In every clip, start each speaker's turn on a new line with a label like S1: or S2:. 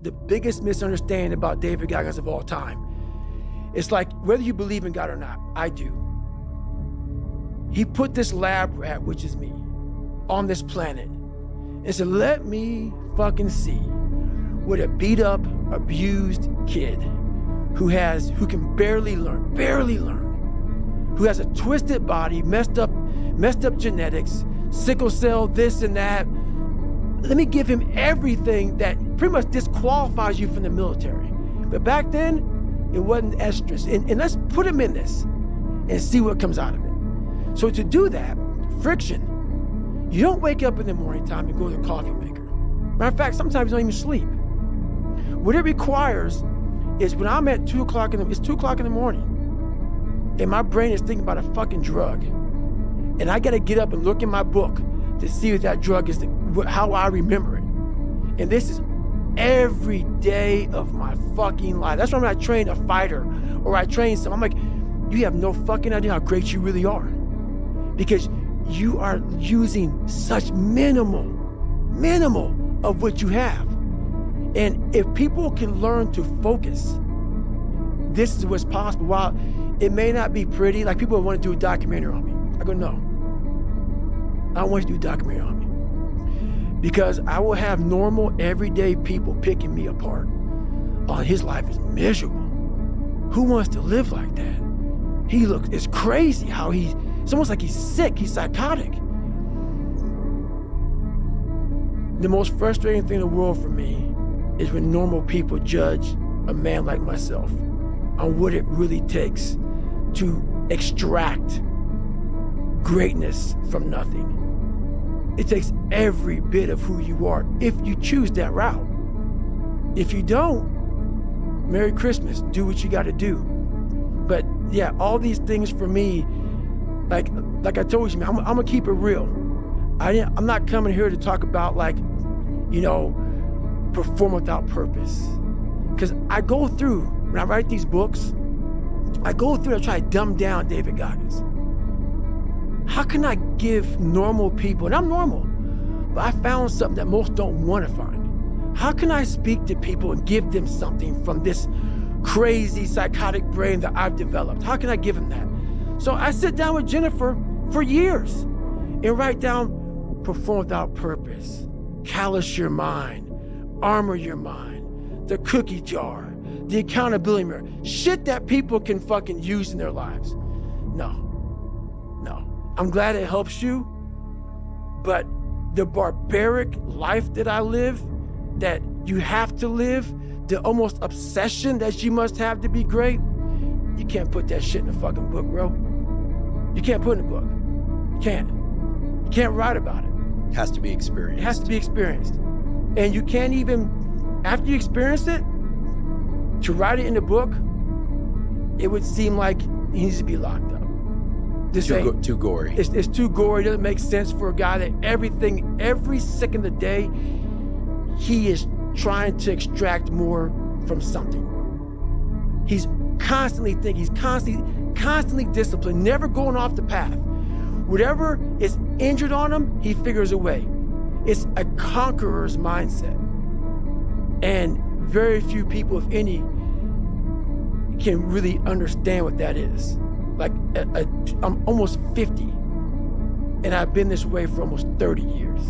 S1: the biggest misunderstanding about David Goggins of all time. It's like, whether you believe in God or not, I do. He put this lab rat, which is me, on this planet and said, let me fucking see what a beat up, abused kid who can barely learn, who has a twisted body, messed up genetics, sickle cell, this and that. Let me give him everything that pretty much disqualifies you from the military. But back then, it wasn't estrus. And let's put him in this and see what comes out of it. So to do that, friction, you don't wake up in the morning time and go to the coffee maker. Matter of fact, sometimes you don't even sleep. What it requires is when I'm at 2 o'clock it's 2 o'clock in the morning and my brain is thinking about a fucking drug. And I gotta get up and look in my book to see what that drug is, how I remember it. And this is every day of my fucking life. That's why when I train a fighter or I train someone, I'm like, you have no fucking idea how great you really are. Because you are using such minimal of what you have. And if people can learn to focus, this is what's possible. While it may not be pretty, like people want to do a documentary on me. I go, no, I don't want you to do a documentary on me. Because I will have normal, everyday people picking me apart. Oh, his life is miserable. Who wants to live like that? It's crazy how it's almost like he's sick, he's psychotic. The most frustrating thing in the world for me is when normal people judge a man like myself on what it really takes to extract greatness from nothing. It takes every bit of who you are if you choose that route. If you don't, Merry Christmas, do what you gotta do. But yeah, all these things for me, like I told you, man, I'm gonna keep it real. I'm not coming here to talk about perform without purpose. Because I go through, when I write these books, I try to dumb down David Goggins. How can I give normal people, and I'm normal, but I found something that most don't want to find. How can I speak to people and give them something from this crazy psychotic brain that I've developed? How can I give them that? So I sit down with Jennifer for years and write down perform without purpose, callous your mind, armor your mind, the cookie jar, the accountability mirror, shit that people can fucking use in their lives. No. I'm glad it helps you, but the barbaric life that I live, that you have to live, the almost obsession that you must have to be great, you can't put that shit in a fucking book, bro. You can't put it in a book. You can't. You can't write about it.
S2: It has to be experienced.
S1: It has to be experienced. And you can't even, after you experience it, to write it in a book, it would seem like he needs to be locked up.
S2: Too gory.
S1: It's too gory. It doesn't make sense for a guy that every second of the day, he is trying to extract more from something. He's constantly thinking, he's constantly disciplined, never going off the path. Whatever is injured on him, he figures a way. It's a conqueror's mindset. And very few people, if any, can really understand what that is. Like, I'm almost 50, and I've been this way for almost 30 years.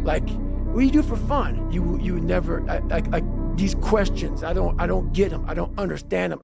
S1: Like, what do you do for fun? You would never, like these questions, I don't get them. I don't understand them.